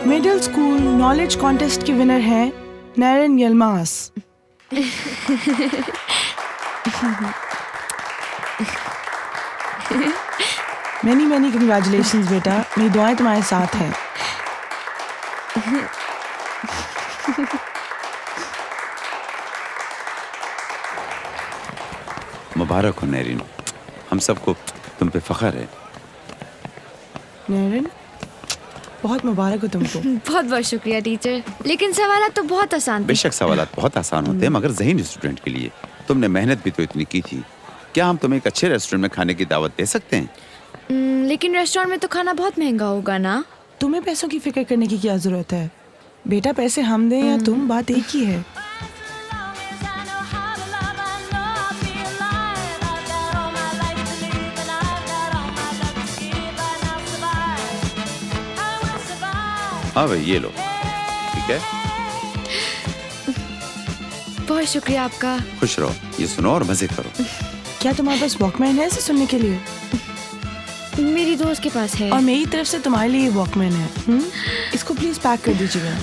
Middle school knowledge contest की winner है नैरन यल्मास। Many many congratulations बेटा, मेरी दुआएं तुम्हारे साथ हैं। मुबारक हो नैरिन, हम सबको तुम पे फख्र है। नैरन बहुत मुबारक हो तुमको। बहुत बहुत शुक्रिया टीचर, लेकिन सवाल तो बहुत आसान थे। बेशक सवालात बहुत आसान होते हैं, मगर ज़हीन स्टूडेंट के लिए तुमने मेहनत भी तो इतनी की थी। क्या हम तुम्हें एक अच्छे रेस्टोरेंट में खाने की दावत दे सकते हैं? लेकिन रेस्टोरेंट में तो खाना बहुत महंगा होगा ना। तुम्हें पैसों की फिक्र करने की क्या जरूरत है बेटा, पैसे हम दें या तुम, बात एक ही है। हाँ भाई ये लो, ठीक है। बहुत शुक्रिया आपका। खुश रहो, ये सुनो और मजे करो। क्या तुम्हारे पास वॉकमैन है इसे सुनने के लिए? मेरी दोस्त के पास है। और मेरी तरफ से तुम्हारे लिए वॉकमैन है। इसको प्लीज पैक कर दीजिएगा।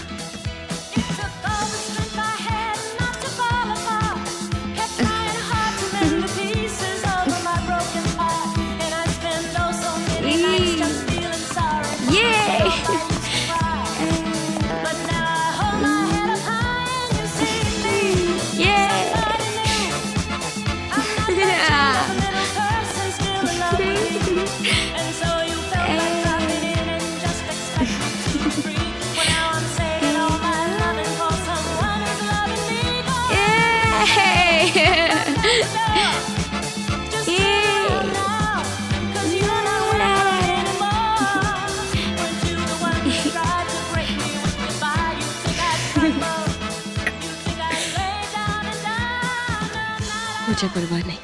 मुझे परवाह नहीं।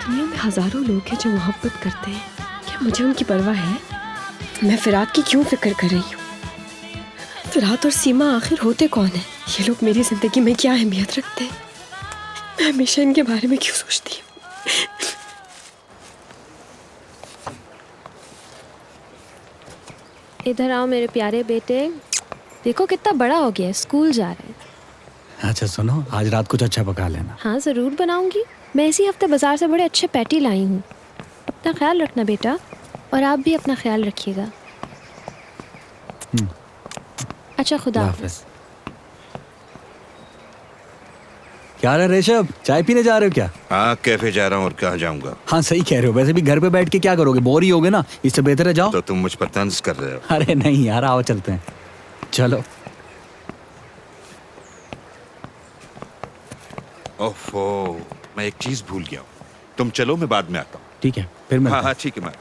दुनिया में हजारों लोग हैं जो मोहब्बत करते हैं, क्या मुझे उनकी परवाह है? मैं फिरात की क्यों फिक्र कर रही हूँ? फिरात और सीमा आखिर होते कौन है? ये लोग मेरी जिंदगी में क्या अहमियत रखते हैं? मैं हमेशा इनके बारे में क्यों सोचती हूँ? इधर आओ मेरे प्यारे बेटे, देखो कितना बड़ा हो गया है, स्कूल जा रहे हैं। अच्छा सुनो, आज रात कुछ अच्छा पका लेना। हाँ ज़रूर बनाऊंगी। मैं इसी हफ्ते बाजार से बड़े अच्छे पैटी लाई हूँ। अपना ख्याल रखना बेटा, और आप भी अपना ख्याल रखिएगा। अच्छा खुदा हाफिज़। क्या रे ऋषभ, चाय पीने जा रहे हो क्या? हाँ कैफे जा रहा हूँ, और कहाँ जाऊंगा? हाँ सही कह रहे हो, वैसे भी घर पे बैठ के क्या करोगे, बोर ही होगे ना, इससे बेहतर है जाओ। तो तुम मुझ पर तंज कर रहे हो? अरे नहीं यार, आओ चलते हैं। चलो। ओफो, मैं एक चीज भूल गया हूँ। तुम चलो, मैं बाद में आता हूँ। ठीक है, फिर मैं। हाँ हाँ ठीक है। मैं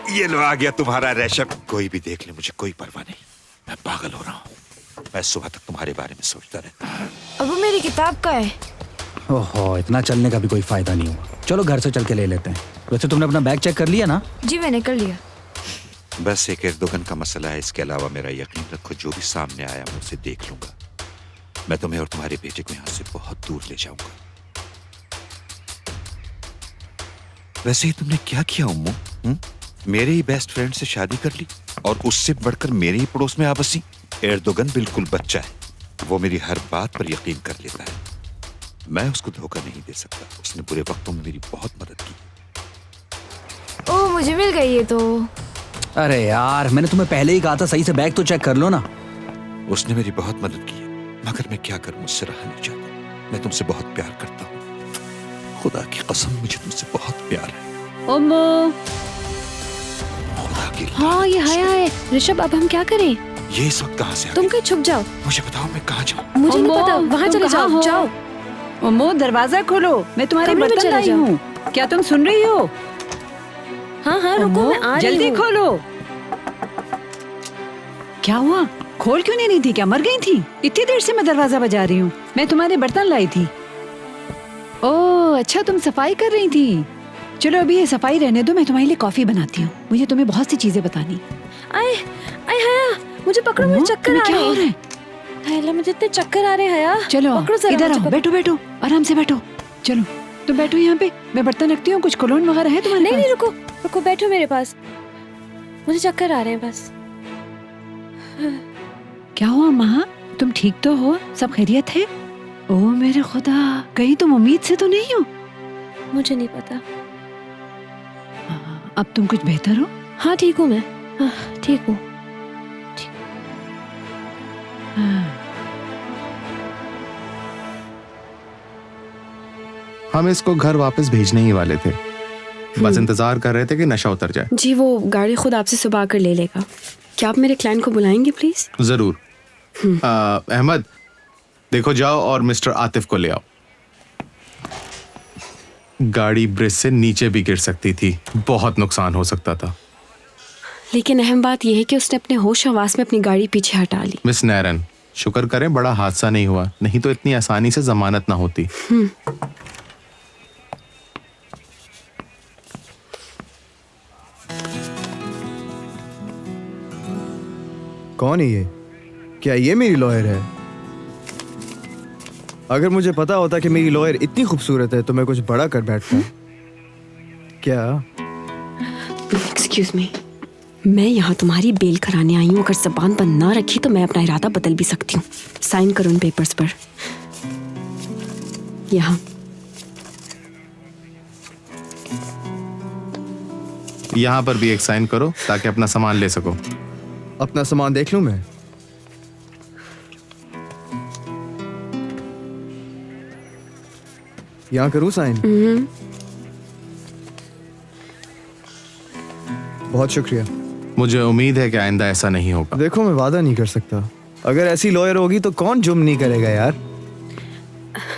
ये लो, आ गया तुम्हारा ऋषभ। कोई भी देख ले, मुझे कोई परवाह नहीं। मैं पागल हो रहा हूँ। मैं सुबह तक तुम्हारे बारे में सोचता रहता हूँ। अब वो मेरी किताब का है। ओहो, इतना चलने का भी कोई फायदा नहीं हुआ। चलो घर से चल के ले लेते हैं। वैसे तुमने अपना बैग चेक कर लिया ना? जी मैंने कर लिया। बस एक एर्दोगन का मसला है, इसके अलावा मेरा यकीन रखो जो भी सामने आया मैं उसे देख लूंगा। मैं तुम्हें और तुम्हारे बेटे को यहाँ से बहुत दूर ले जाऊंगा। वैसे ही तुमने क्या किया उम्मू? मेरे ही बेस्ट फ्रेंड से शादी कर ली और उससे बढ़कर मेरे ही पड़ोस में आ बसी। एर्दोगन बिल्कुल बच्चा है, वो मेरी हर बात पर यकीन कर लेता है। मैं उसको धोखा नहीं दे सकता। उसने बुरे वक्तों में मेरी बहुत मदद की। ओह मुझे मिल गई ये तो। अरे यार, मैंने तुम्हें पहले ही कहा था सही से बैग तो चेक कर लो ना। उसने मेरी बहुत मदद की है, मगर मैं क्या करूं, मुझसे रहा नहीं जाता। मैं तुमसे बहुत प्यार करता हूँ। खुदा की कसम मुझे तुमसे बहुत प्यार है। ओमो। खुदा की हाँ ये हया है। ऋषभ अब हम क्या करें? ये इस वक्त कहाँ से आ तुम गई? कहीं छुप जाओ। मुझे बताओ मैं कहाँ जाऊँ? मुझे नहीं अम्मो, पता, वहाँ तुम चले कहाँ जाओ। हो? जाओ। ओमो दरवाजा खोलो, मैं तुम्हारे कमरे में बर्तन चले लाई जाओ। हूँ। क्या तुम सुन रही हो? हाँ हाँ रुको, ओमो, मैं आ रही जल्दी हूँ। खोलो। क्या हुआ? खोल क्यों नहीं रही थी? क्या मर गई थी? इतनी देर से मैं दरवाजा बजा रही हूँ। मैं तुम्हारे बर्तन लाई थी। ओह अच्छा, तुम सफाई कर रही थी। चलो अभी ये सफाई रहने दो, मैं तुम्हारे लिए कॉफी बनाती हूँ। मुझे तुम्हें बहुत सी चीजें बतानी। आए आए हया, मुझे पकड़ो, मुझे ओमो, चक्कर तुम्हें आ क्या रहे हो रहा हैं। है? हाय अल्लाह, मुझे इतने चक्कर आ रहे हैं हया। चलो पकड़ो जरा इधर मुझे, आओ, पकड़ो। बैठो बैठो, आराम से बैठो। चलो तुम बैठो यहाँ पे, मैं बर्तन रखती हूँ। कुछ कोलोन वगैरह है तुम्हारे नहीं पास? नहीं रुको रुको, बैठो मेरे पास, मुझे चक्कर आ रहे हैं बस। क्या हुआ माँ? तुम ठीक तो हो? सब खैरियत है? ओह मेरे खुदा, कहीं तुम उम्मीद से तो नहीं हो? मुझे नहीं पता। अब तुम कुछ बेहतर हो? हाँ ठीक हूँ मैं, हाँ ठीक हूँ। हम इसको घर वापस भेजने ही वाले थे, बस इंतजार कर रहे थे कि नशा उतर जाए। जी वो गाड़ी खुद आपसे सुबह आकर ले लेगा। क्या आप मेरे क्लाइंट को बुलाएंगे प्लीज? जरूर। अहमद देखो, जाओ और मिस्टर आतिफ को ले आओ। गाड़ी ब्रिज से नीचे भी गिर सकती थी, बहुत नुकसान हो सकता था। लेकिन अहम बात यह है कि उसने अपने होश हवास में अपनी गाड़ी पीछे हटा ली। मिस नैरन, शुक्र करें बड़ा हादसा नहीं हुआ, नहीं तो इतनी आसानी से जमानत ना होती। कौन है ये? क्या ये मेरी लॉयर है? अगर मुझे पता होता कि मेरी लॉयर इतनी खूबसूरत है तो मैं कुछ बड़ा कर बैठता। क्या? एक्सक्यूज मी, मैं यहाँ तुम्हारी बेल कराने आई हूँ। अगर जबान बंद ना रखी तो मैं अपना इरादा बदल भी सकती हूँ। साइन करो इन पेपर्स पर। यहाँ यहाँ पर भी एक साइन करो ताकि अपना सामान ले सको। अपना सामान देख लूं मैं? यहाँ करूं साइन? बहुत शुक्रिया। मुझे उम्मीद है कि आइंदा ऐसा नहीं होगा। देखो मैं वादा नहीं कर सकता। अगर ऐसी लॉयर होगी तो कौन जुर्म नहीं करेगा यार।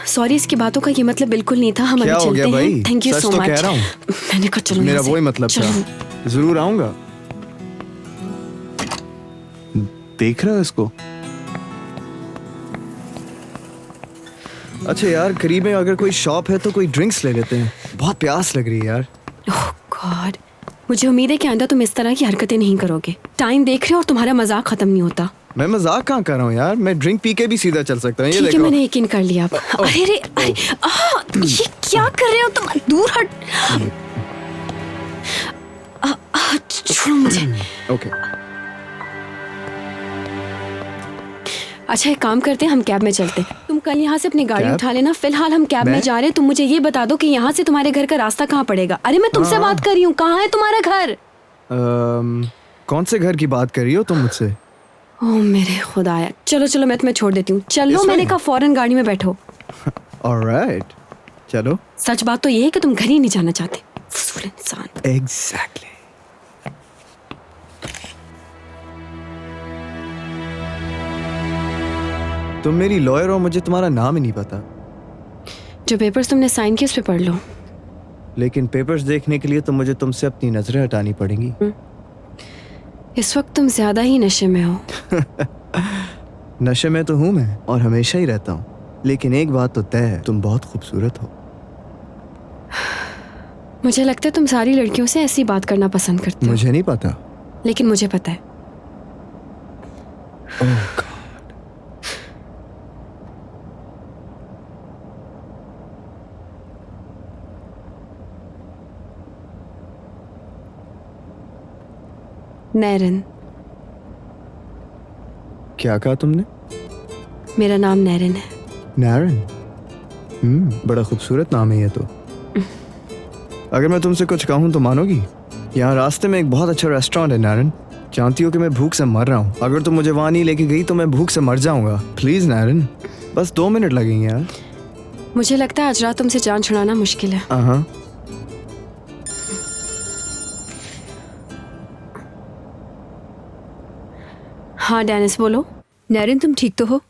सॉरी, इसकी बातों का ये मतलब बिल्कुल नहीं था। हम अभी क्या हो चलते गया हैं। भाई? थैंक यू सच सो तो मच। कह रहा हूं। मैंने कहा चलो मेरा यहाँ से। वही मतलब चलो। था। जरूर आऊंगा। देख रहे हो इसको? अच्छा यार, करीब में अगर कोई शॉप है तो कोई ड्रिंक्स ले लेते हैं। बहुत प्यास लग रही है यार। ओह गॉड, मुझे उम्मीद है कि आइंदा तुम इस तरह की हरकतें नहीं करोगे। टाइम देख रहे हो और तुम्हारा मजाक खत्म नहीं होता। मैं मजाक कहाँ कर रहा हूँ यार, मैं ड्रिंक पी के भी सीधा चल सकता हूँ। ये ठीक है, देखो। मैंने यकीन कर लिया अब। अरे रे, अरे, ये क्या कर रहे हो तुम? दूर हट। छोड़ो मुझे। ओके। अच्छा एक काम करते हैं, हम कैब में चलते हैं। तुम कल यहाँ से अपनी गाड़ी कैब? उठा लेना। फिलहाल हम कैब में मैं? जा रहे हैं। तुम मुझे ये बता दो कि यहाँ से तुम्हारे घर का रास्ता कहाँ पड़ेगा। अरे मैं तुमसे बात कर रही हूँ, कहाँ है तुम्हारा घर? कौन से घर की बात कर रही हो तुम मुझसे? ओह मेरे खुदाया। चलो चलो, मैं तुम्हें छोड़ देती हूँ। चलो, इसमें? मैंने कहा फौरन गाड़ी में बैठो। ऑलराइट, चलो। सच बात तो ये है कि तुम घर ही नहीं जाना चाहते। फजूल इंसान। एग्जैक्टली। तुम मेरी लॉयर हो, मुझे तुम्हारा नाम ही नहीं पता। जो पेपर्स तुमने साइन किए उस पे पढ़ लो। लेकिन पेपर्स देखने के लिए तो मुझे तुमसे अपनी नजरें हटानी पड़ेंगी। इस वक्त तुम ज्यादा ही नशे में हो। नशे में तो हूं मैं और हमेशा ही रहता हूँ, लेकिन एक बात तो तय है, तुम बहुत खूबसूरत हो। मुझे लगता है तुम सारी लड़कियों से ऐसी बात करना पसंद करते हो। मुझे नहीं पता। लेकिन मुझे पता है। ओह गॉड। नैरन। क्या कहा तुमने? मेरा नाम नैरन है। नैरन? बड़ा खूबसूरत नाम है ये तो। अगर मैं तुमसे कुछ कहूँ तो मानोगी? यहाँ रास्ते में एक बहुत अच्छा रेस्टोरेंट है नैरन। जानती हो कि मैं भूख से मर रहा हूँ। अगर तुम मुझे वहाँ नहीं लेके गई तो मैं भूख से मर जाऊंगा। प्लीज नैरन, बस 2 मिनट लगेंगे यार। मुझे लगता है आज रात तुमसे जान छुड़ाना मुश्किल है। हाँ। हाँ डेनिस बोलो। नैरिन तुम ठीक तो हो?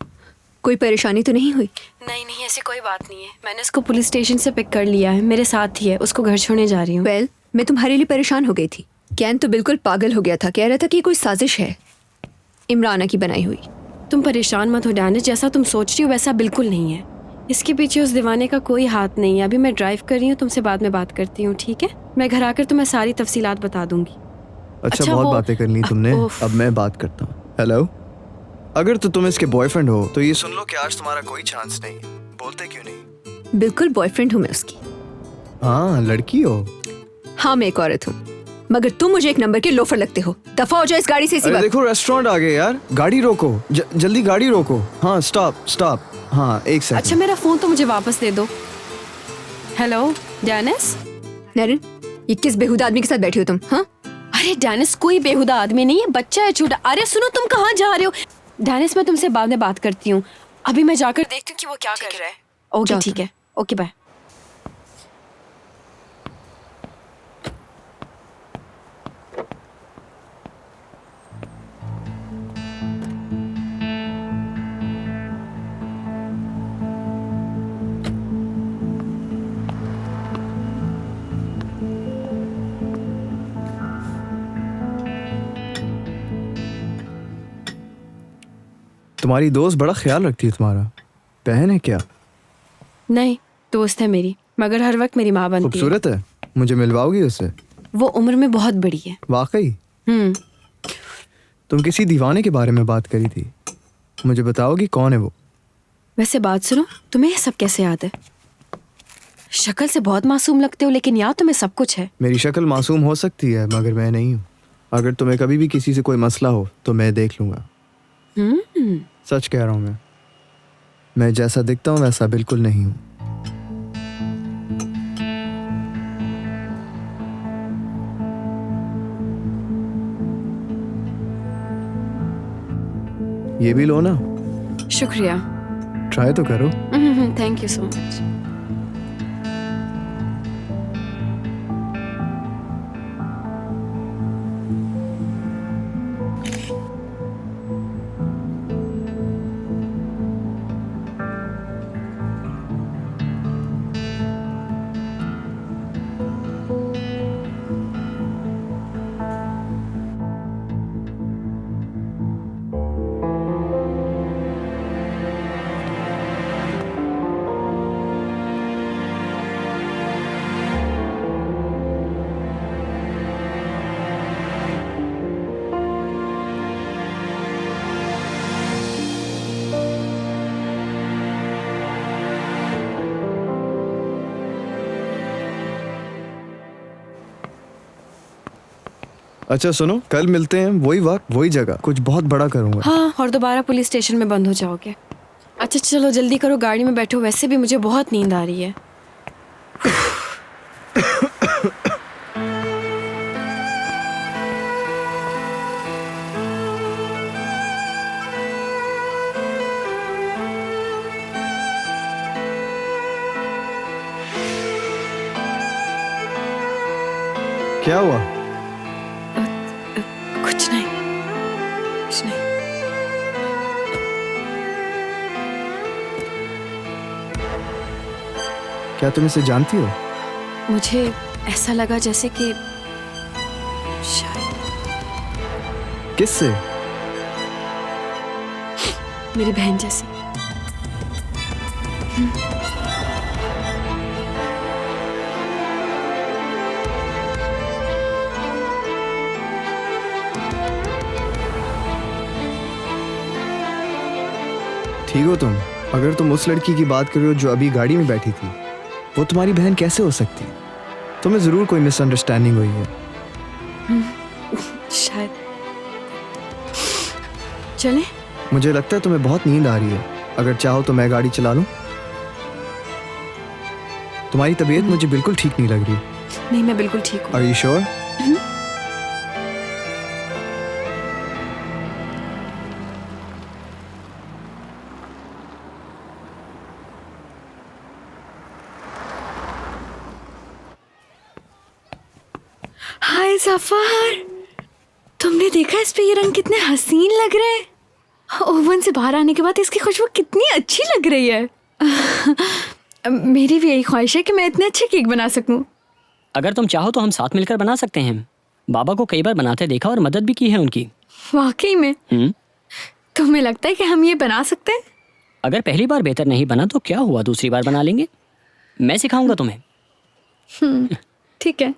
कोई परेशानी तो नहीं हुई? नहीं नहीं, ऐसी कोई बात नहीं है। मैंने उसको पुलिस स्टेशन से पिक कर लिया है, मेरे साथ ही है। उसको घर छोड़ने जा रही हूँ। वेल, मैं तुम्हारे लिए परेशान हो गई थी। कैन तो बिल्कुल पागल हो गया था, कह रहा था कि कोई साजिश है इमराना की बनाई हुई। तुम परेशान मत हो डेनिस, जैसा तुम सोच रही हो वैसा बिल्कुल नहीं है। इसके पीछे उस दीवाने का कोई हाथ नहीं है। अभी मैं ड्राइव कर रही हूँ, तुमसे बाद में बात करती हूँ, ठीक है? मैं घर आकर तुम्हें सारी तफसीलात बता दूंगी। अच्छा बहुत बातें कर ली तुमने, अब मैं बात करता हूँ। हेलो, अगर तो तुम इसके बॉयफ्रेंड हो तो ये सुन लो कि आज तुम्हारा कोई चांस नहीं है। बोलते क्यों नहीं? बिल्कुल बॉयफ्रेंड हूँ मैं उसकी। हाँ लड़की हो? हाँ मैं एक औरत हूँ, मगर तुम मुझे एक नंबर के लोफर लगते हो। दफा हो जाओ इस गाड़ी से इसी वक्त। देखो रेस्टोरेंट आ गए यार, गाड़ी रोको, जल्दी गाड़ी रोको। हाँ स्टॉप स्टॉप, हाँ एक सेकंड। अच्छा मेरा फोन तो मुझे वापस दे दो। Hello Dennis. नैरिन, ये किस बेहुदा आदमी के साथ बैठी हो तुम? हाँ अरे डेनिस, कोई बेहुदा आदमी नहीं है, बच्चा है छोटा। अरे सुनो, तुम कहाँ जा रहे हो? डेनिस मैं तुमसे बाद में बात करती हूँ, अभी मैं जाकर देखती हूँ कि वो क्या कर रहा है। ओके ठीक है, ओके बाय। तुम्हारी दोस्त बड़ा ख्याल रखती है तुम्हारा। बहन है क्या? नहीं, दोस्त है मेरी, मगर हर वक्त मेरी माँ बनती है। खूबसूरत है, मुझे मिलवाओगी उससे? वो उम्र में बहुत बड़ी है। वाकई? तुम किसी दीवाने के बारे में बात करी थी, मुझे बताओगी कौन है वो? वैसे बात सुनो, तुम्हें ये सब कैसे याद है? शक्ल से बहुत मासूम लगते हो, लेकिन याद तुम्हें सब कुछ है। मेरी शक्ल मासूम हो सकती है, मगर मैं नहीं हूँ। अगर तुम्हें कभी भी किसी से कोई मसला हो तो मैं देख लूंगा। सच कह रहा हूँ मैं जैसा दिखता हूँ वैसा बिल्कुल नहीं हूँ। ये भी लो ना। शुक्रिया। ट्राई तो करो। Thank you so much. अच्छा सुनो, कल मिलते हैं, वही वक्त वही जगह, कुछ बहुत बड़ा करूंगा। हाँ, और दोबारा पुलिस स्टेशन में बंद हो जाओगे। अच्छा चलो जल्दी करो, गाड़ी में बैठो, वैसे भी मुझे बहुत नींद आ रही है। क्या हुआ? कुछ नहीं, कुछ नहीं। क्या तुम इसे जानती हो? मुझे ऐसा लगा जैसे कि शायद। किससे? मेरी बहन जैसी। ठीक हो तुम? अगर तुम उस लड़की की बात कर रहे हो जो अभी गाड़ी में बैठी थी, वो तुम्हारी बहन कैसे हो सकती? तुम्हें जरूर कोई मिसअंडरस्टैंडिंग हुई है। शायद। चलें? मुझे लगता है तुम्हें बहुत नींद आ रही है, अगर चाहो तो मैं गाड़ी चला लूं। तुम्हारी तबीयत मुझे बिल्कुल ठीक नहीं लग रही। नहीं, मैं बिल्कुल ठीक हूँ। Are you sure? हाय ज़फ़र, तुमने देखा इस पे ये रंग कितने हसीन लग रहे हैं। ओवन से बाहर आने के बाद इसकी खुशबू कितनी अच्छी लग रही है। मेरी भी यही ख्वाहिश है कि मैं इतने अच्छे केक बना सकूं। अगर तुम चाहो तो हम साथ मिलकर बना सकते हैं। बाबा को कई बार बनाते देखा और मदद भी की है उनकी। वाकई में? तुम्हें लगता है कि हम ये बना सकते हैं? अगर पहली बार बेहतर नहीं बना तो क्या हुआ, दूसरी बार बना लेंगे। मैं सिखाऊंगा तुम्हें। ठीक है।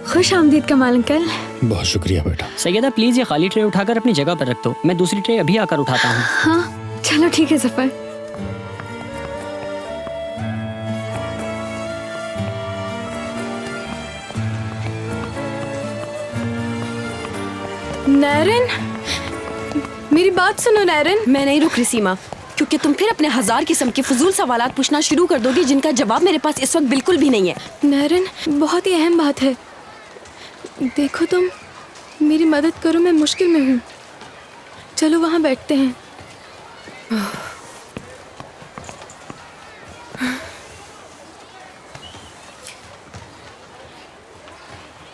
खुश आमदीद कमाल अंकल। बहुत शुक्रिया बेटा। सैयदा प्लीज ये खाली ट्रे उठाकर अपनी जगह पर रख दो, मैं दूसरी ट्रे अभी आकर उठाता हूँ। हाँ चलो ठीक है सफर। नैरन, मेरी बात सुनो नैरन। मैं नहीं रुक रही सीमा, क्योंकि तुम फिर अपने 1000 किस्म के फजूल सवालात पूछना शुरू कर दोगी जिनका जवाब मेरे पास इस वक्त बिल्कुल भी नहीं है। नैरन, बहुत ही अहम बात है। देखो तुम मेरी मदद करो, मैं मुश्किल में हूँ। चलो वहाँ बैठते हैं।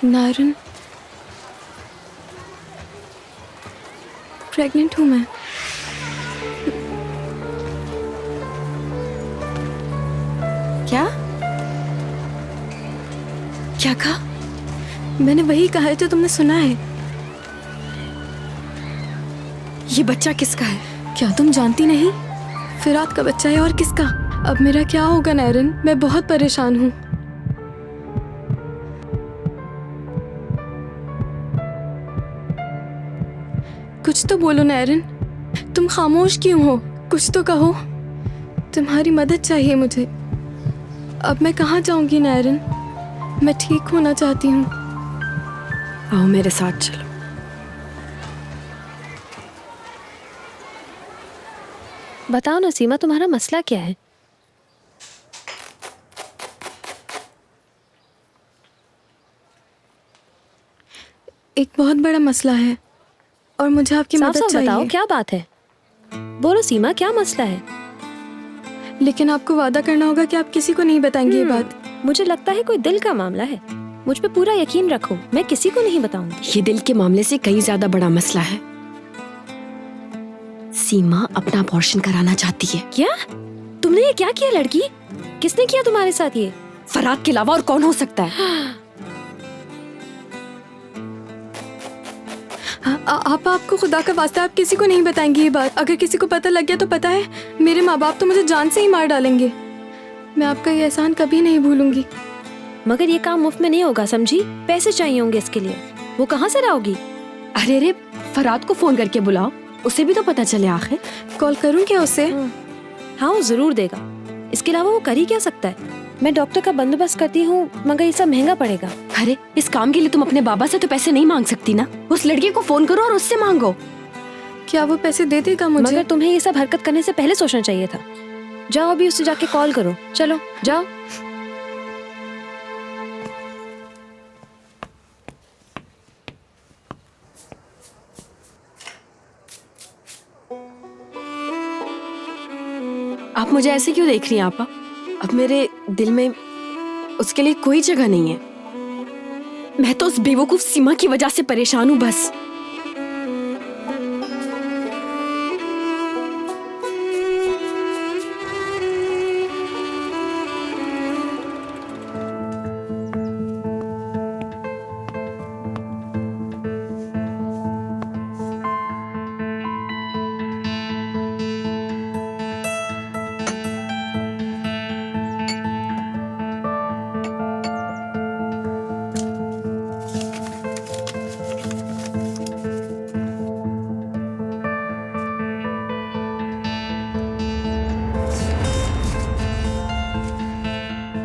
नारन, प्रेग्नेंट हूँ मैं। क्या क्या कहा? मैंने वही कहा है जो तुमने सुना है। ये बच्चा किसका है? क्या तुम जानती नहीं? फिरात का बच्चा है, और किसका? अब मेरा क्या होगा नैरन? मैं बहुत परेशान हूँ। कुछ तो बोलो नैरन, तुम खामोश क्यों हो? कुछ तो कहो। तुम्हारी मदद चाहिए मुझे। अब मैं कहाँ जाऊंगी नैरन? मैं ठीक होना चाहती हूँ। आओ मेरे साथ चलो। बताओ ना सीमा, तुम्हारा मसला क्या है? एक बहुत बड़ा मसला है और मुझे आपकी मदद चाहिए। बताओ क्या बात है, बोलो सीमा, क्या मसला है? लेकिन आपको वादा करना होगा कि आप किसी को नहीं बताएंगे ये बात। मुझे लगता है कोई दिल का मामला है। मुझ पे पूरा यकीन रखो, मैं किसी को नहीं बताऊंगी। ये दिल के मामले से कहीं ज्यादा बड़ा मसला है। सीमा अपना अबॉर्शन कराना चाहती है। क्या? तुमने ये क्या किया लड़की? किसने किया तुम्हारे साथ ये? फराद के अलावा और कौन हो सकता है? आपको खुदा का वास्ता आप किसी को नहीं बताएंगे ये बात। अगर किसी को पता लग गया तो पता है मेरे माँ बाप तो मुझे जान से ही मार डालेंगे। मैं आपका ये एहसान कभी नहीं भूलूंगी। मगर ये काम मुफ्त में नहीं होगा, समझी? पैसे चाहिए होंगे इसके लिए। वो कहाँ से लाओगी? अरे अरे, फराद को फोन करके बुलाओ, उसे भी तो पता चले आखिर। कॉल करूँ क्या उसे? हाँ वो जरूर देगा। इसके अलावा वो कर ही क्या सकता है? मैं डॉक्टर का बंदोबस्त करती हूँ, मगर ये सब महंगा पड़ेगा। अरे इस काम के लिए तुम अपने बाबा से तो पैसे नहीं मांग सकती ना। उस लड़के को फोन करो और उससे मांगो। क्या वो पैसे दे देगा मुझे? मगर तुम्हें ये सब हरकत करने से पहले सोचना चाहिए था। जाओ अभी उससे जाके कॉल करो। चलो जाओ। आप मुझे ऐसे क्यों देख रही हैं आपा? अब मेरे दिल में उसके लिए कोई जगह नहीं है। मैं तो उस बेवकूफ सीमा की वजह से परेशान हूं बस।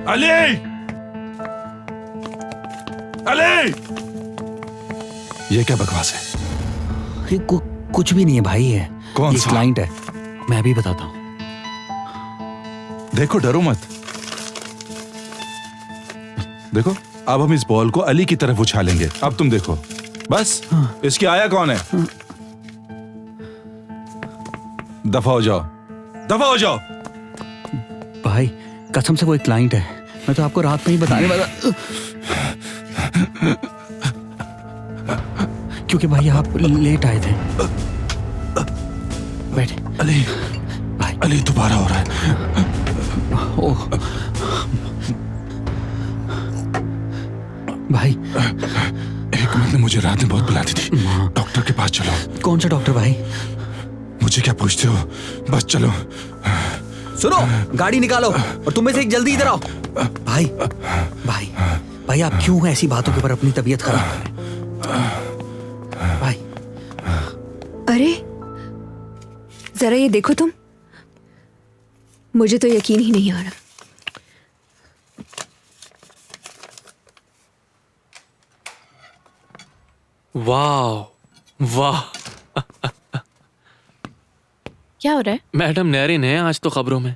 अली! अली! ये क्या बकवास है? ये कुछ भी नहीं है भाई। है कौन ये सा? क्लाइंट है, मैं भी बताता हूँ। देखो, डरो मत। देखो अब हम इस बॉल को अली की तरफ उछालेंगे। अब तुम देखो। बस इसकी आया कौन है? दफा हो जाओ, दफा हो जाओ। भाई कसम से वो एक क्लाइंट है, मैं तो आपको रात में ही बताने वाला, क्योंकि भाई आप लेट आए थे। बैठे। अली भाई, अली दोबारा हो रहा है। ओह भाई, एक मिनट ने मुझे रात में बहुत बुलाती थी। डॉक्टर के पास चलो। कौन सा डॉक्टर भाई? मुझे क्या पूछते हो, बस चलो। सुनो, गाड़ी निकालो और तुम में से एक जल्दी इधर आओ। भाई भाई भाई, आप क्यों ऐसी बातों के ऊपर अपनी तबीयत खराब कर रहे हैं भाई? अरे जरा ये देखो तुम, मुझे तो यकीन ही नहीं आ रहा। वाह वाह। क्या हो रहा है? मैडम नैरिन है आज तो खबरों में।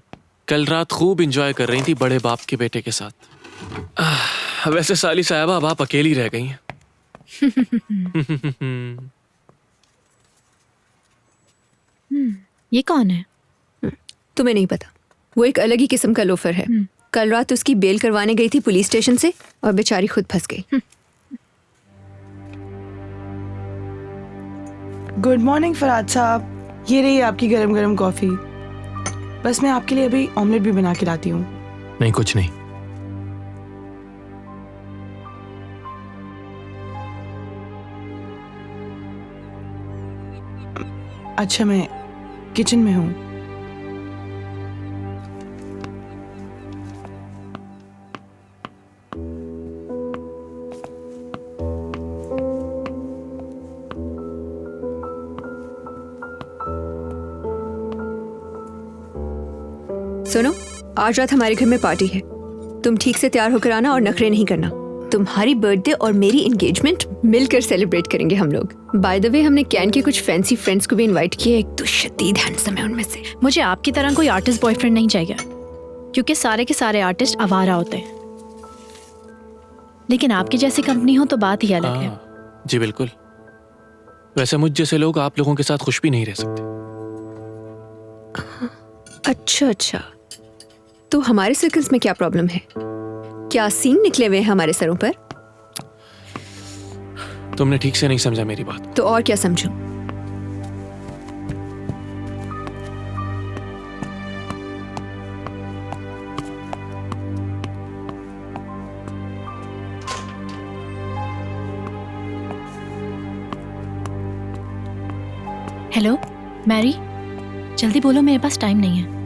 कल रात खूब एंजॉय कर रही थी बड़े बाप के बेटे के साथ। वैसे साली साहबा अब आप अकेली रह गई हैं। ये कौन है? तुम्हें नहीं पता, वो एक अलग ही किस्म का लोफर है। कल रात उसकी बेल करवाने गई थी पुलिस स्टेशन से और बेचारी खुद फंस गई। गुड मॉर्निंग फराद साहब, ये रही आपकी गरम गरम कॉफी। बस मैं आपके लिए अभी ऑमलेट भी बना के लाती हूँ। नहीं कुछ नहीं। अच्छा, मैं किचन में हूँ। सुनो, आज रात हमारे घर में पार्टी है। तुम ठीक से तैयार होकर आना और नखरे नहीं करना। तुम्हारी बर्थडे और मेरी एंगेजमेंट मिलकर सेलिब्रेट करेंगे हम लोग। बाय द वे, हमने कैन के कुछ फैंसी फ्रेंड्स को भी इनवाइट किया। एक तो शदीद हैंडसम है उनमें से। मुझे आपकी तरह कोई आर्टिस्ट बॉयफ्रेंड नहीं चाहिए, क्योंकि सारे के सारे आर्टिस्ट आवारा होते हैं। लेकिन आपकी जैसी कंपनी हो तो बात ही अलग है। जी बिल्कुल। वैसे मुझ जैसे लोग आप लोगों के साथ खुश भी नहीं रह सकते। अच्छा अच्छा, तो हमारे सर्कल्स में क्या प्रॉब्लम है? क्या सीन निकले हुए हैं हमारे सरों पर? तुमने ठीक से नहीं समझा मेरी बात। तो और क्या समझूं? हेलो मैरी, जल्दी बोलो, मेरे पास टाइम नहीं है।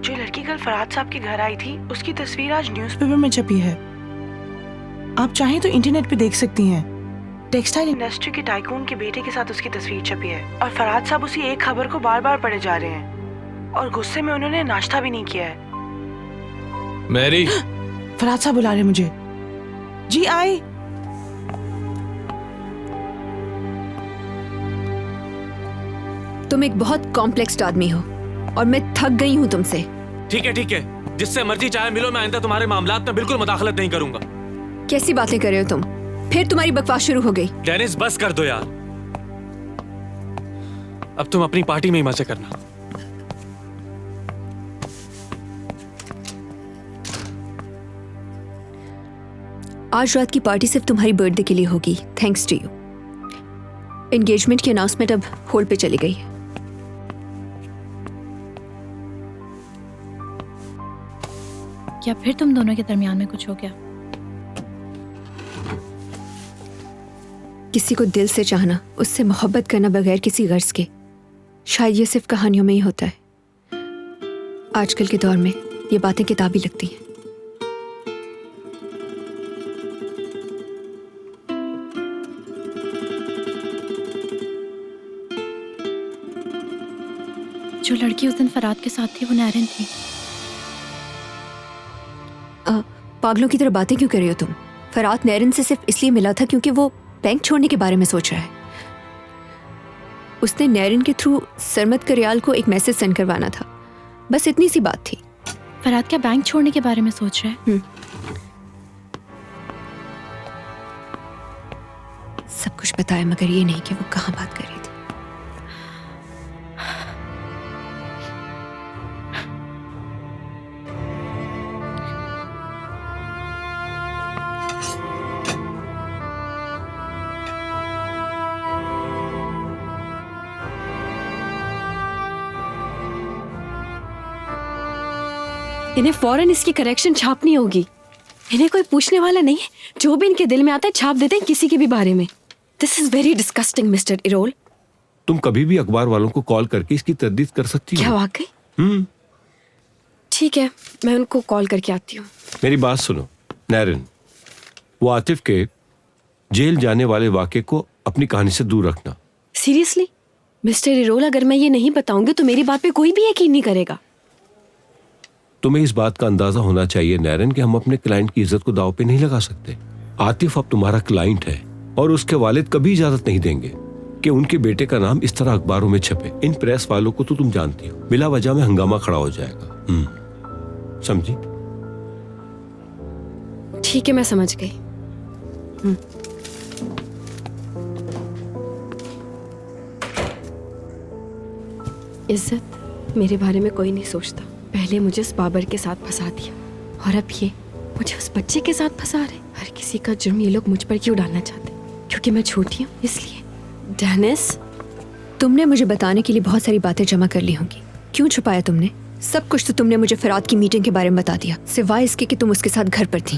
जो लड़की कल फराद साहब के घर आई थी, उसकी तस्वीर आज न्यूज़पेपर में छपी है। आप चाहें तो इंटरनेट पे देख सकती हैं। टेक्सटाइल इंडस्ट्री के टाइकून के बेटे के साथ उसकी तस्वीर छपी है और फराद साहब उसी एक खबर को बार बार पढ़े जा रहे हैं और गुस्से में उन्होंने नाश्ता भी नहीं किया है। मैरी, फराद साहब बुला रहे मुझे। जी आई। तुम एक बहुत कॉम्प्लेक्स्ड आदमी हो और मैं थक गई हूँ तुमसे। ठीक है, जिससे मर्जी चाहे मिलो। मैं आइंदा तुम्हारे मामलात में बिल्कुल मुदाखलत नहीं करूंगा। कैसी बातें कर रहे हो तुम? फिर तुम्हारी बकवास शुरू हो गई। डेनिस, बस कर दो यार। अब तुम अपनी पार्टी में ही मजे करना। आज रात की पार्टी सिर्फ तुम्हारी बर्थडे के लिए होगी, थैंक्स टू यू। एंगेजमेंट की अनाउंसमेंट अब होल्ड पे चली गई है। क्या फिर तुम दोनों के दरमियान में कुछ हो गया? किसी को दिल से चाहना, उससे मोहब्बत करना बगैर किसी गर्ज के, शायद ये सिर्फ कहानियों में ही होता है। आजकल के दौर में ये बातें किताबी लगती हैं। जो लड़की उस दिन फराद के साथ थी वो नैरिन थी। पागलों की तरह बातें क्यों कर रही हो तुम? फराद नैरिन से सिर्फ इसलिए मिला था क्योंकि वो बैंक छोड़ने के बारे में सोच रहा है। उसने नैरिन के थ्रू सरमत करियाल को एक मैसेज सेंड करवाना था, बस इतनी सी बात थी। फराद क्या बैंक छोड़ने के बारे में सोच रहा है? कुछ बताया, मगर ये नहीं कि वो कहाँ बात कर रही थी। इन्हें फौरन इसकी करेक्शन छापनी होगी। इन्हें कोई पूछने वाला नहीं है, जो भी इनके दिल में आता है छाप देते हैं किसी के भी बारे में। This is very disgusting mister Errol. तुम कभी भी अखबार वालों को कॉल करके इसकी तर्दीद कर सकती हो। क्या वाकई? ठीक है, मैं उनको कॉल करके आती हूँ। मेरी बात सुनो नैरन, वो आतिफ के जेल जाने वाले वाक़े को अपनी कहानी से दूर रखना। सीरियसली मिस्टर इरोल, अगर मैं ये नहीं बताऊंगी तो मेरी बात पे कोई भी यकीन नहीं करेगा। तुम्हें इस बात का अंदाजा होना चाहिए नैरन कि हम अपने क्लाइंट की इज्जत को दांव पे नहीं लगा सकते। आतिफ अब तुम्हारा क्लाइंट है और उसके वालिद कभी इजाजत नहीं देंगे कि उनके बेटे का नाम इस तरह अखबारों में छपे। इन प्रेस वालों को तो तुम जानती हो, बिला वजह में हंगामा खड़ा हो जाएगा। समझी? ठीक है, मैं समझ गई। इज्जत, मेरे बारे में कोई नहीं सोचता। पहले मुझे उस बाबर के साथ फंसा दिया और अब ये मुझे उस बच्चे के साथ फंसा रहे। हर किसी का जुर्म ये लोग मुझ पर क्यों डालना चाहते? क्योंकि मैं छोटी हूँ इसलिए। डेनिस, तुमने मुझे बताने के लिए बहुत सारी बातें जमा कर ली होंगी। क्यों छुपाया तुमने? सब कुछ तो तुमने मुझे फिराद की मीटिंग के बारे में बता दिया, सिवाय इसके कि तुम उसके साथ घर पर थी।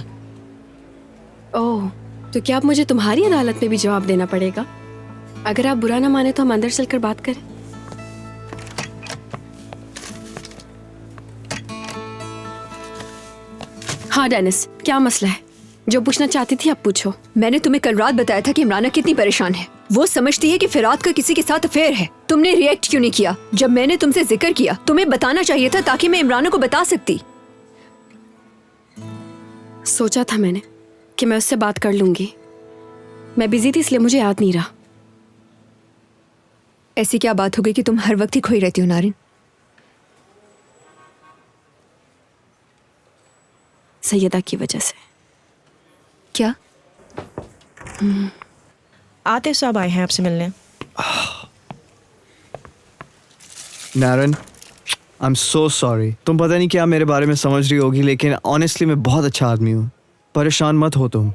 ओह, तो क्या अब मुझे तुम्हारी अदालत में भी जवाब देना पड़ेगा? अगर आप बुरा ना माने तो हम अंदर चलकर बात करें। हाँ डेनिस, क्या मसला है? जो पूछना चाहती थी अब पूछो। मैंने तुम्हें कल रात बताया था कि इमराना कितनी परेशान है। वो समझती है कि फिराद का किसी के साथ अफेयर है। तुमने रिएक्ट क्यों नहीं किया जब मैंने तुमसे जिक्र किया? तुम्हें बताना चाहिए था ताकि मैं इमराना को बता सकती। सोचा था मैंने कि मैं उससे बात कर लूंगी। मैं बिजी थी इसलिए मुझे याद नहीं रहा। ऐसी क्या बात हो गई कि तुम हर वक्त ही खोई रहती हो नारिन? सैयदा की वजह से। क्या? आतिफ साहब आए हैं आपसे मिलने। Naran, I am so sorry. तुम पता नहीं क्या मेरे बारे में समझ रही होगी, लेकिन ऑनेस्टली मैं बहुत अच्छा आदमी हूँ। परेशान मत हो तुम।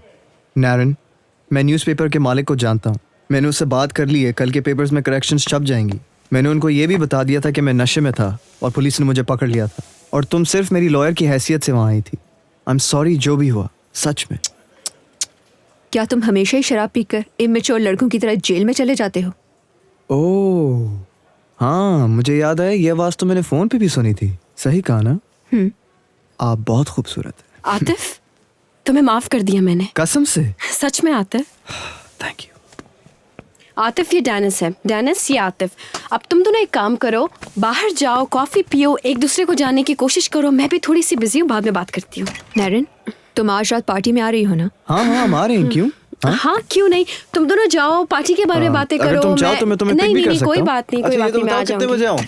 नारन, मैं न्यूज़पेपर के मालिक को जानता हूँ। मैंने उससे बात कर ली है, कल के पेपर्स में करेक्शंस छप जाएंगी। मैंने उनको ये भी बता दिया था कि मैं नशे में था और पुलिस ने मुझे पकड़ लिया था और तुम सिर्फ मेरी लॉयर की हैसियत से वहाँ आई थी। आई एम सॉरी जो भी हुआ, सच में। क्या तुम हमेशा ही शराब पीकर इमेच्योर लड़कों की तरह जेल में चले जाते हो? ओह हाँ, मुझे याद आया, ये आवाज़ तो मैंने फ़ोन पे भी सुनी थी। सही कहा ना? आप बहुत खूबसूरत हैं। आतिफ, तुम्हें माफ कर दिया मैंने। कसम से? सच में आतिफ। Thank you. आतिफ, ये डेनिस है। डेनिस, ये आतिफ। अब तुम दोनों एक काम करो, बाहर जाओ, कॉफी पियो, एक दूसरे को जानने की कोशिश करो। मैं भी थोड़ी सी बिजी हूँ, बाद में बात करती हूँ। नारिन, तुम आज रात पार्टी में आ रही हो ना? हाँ हाँ, हम आ रहे हैं। क्यों? हाँ क्यों नहीं, तुम दोनों जाओ, पार्टी के बारे में बातें करो। अगर तुम चाहो तो मैं तुम्हें पिक भी कर सकता हूँ। कोई बात नहीं, कोई बात नहीं, मैं आ कितने बजे आऊँ?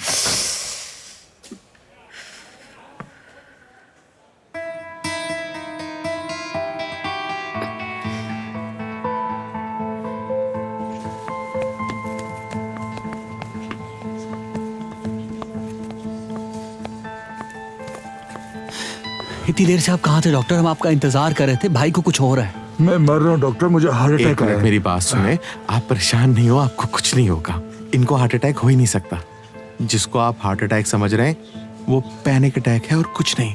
इतनी देर से आप कहाँ थे डॉक्टर? हम आपका इंतजार कर रहे थे। भाई को कुछ हो रहा है। मैं मर रहा हूँ डॉक्टर, मुझे हार्ट अटैक एक मिनट, मेरी बात सुने। आप परेशान नहीं हो, आपको कुछ नहीं होगा। इनको हार्ट अटैक हो ही नहीं सकता। जिसको आप हार्ट अटैक समझ रहे हैं वो पैनिक अटैक है और कुछ नहीं।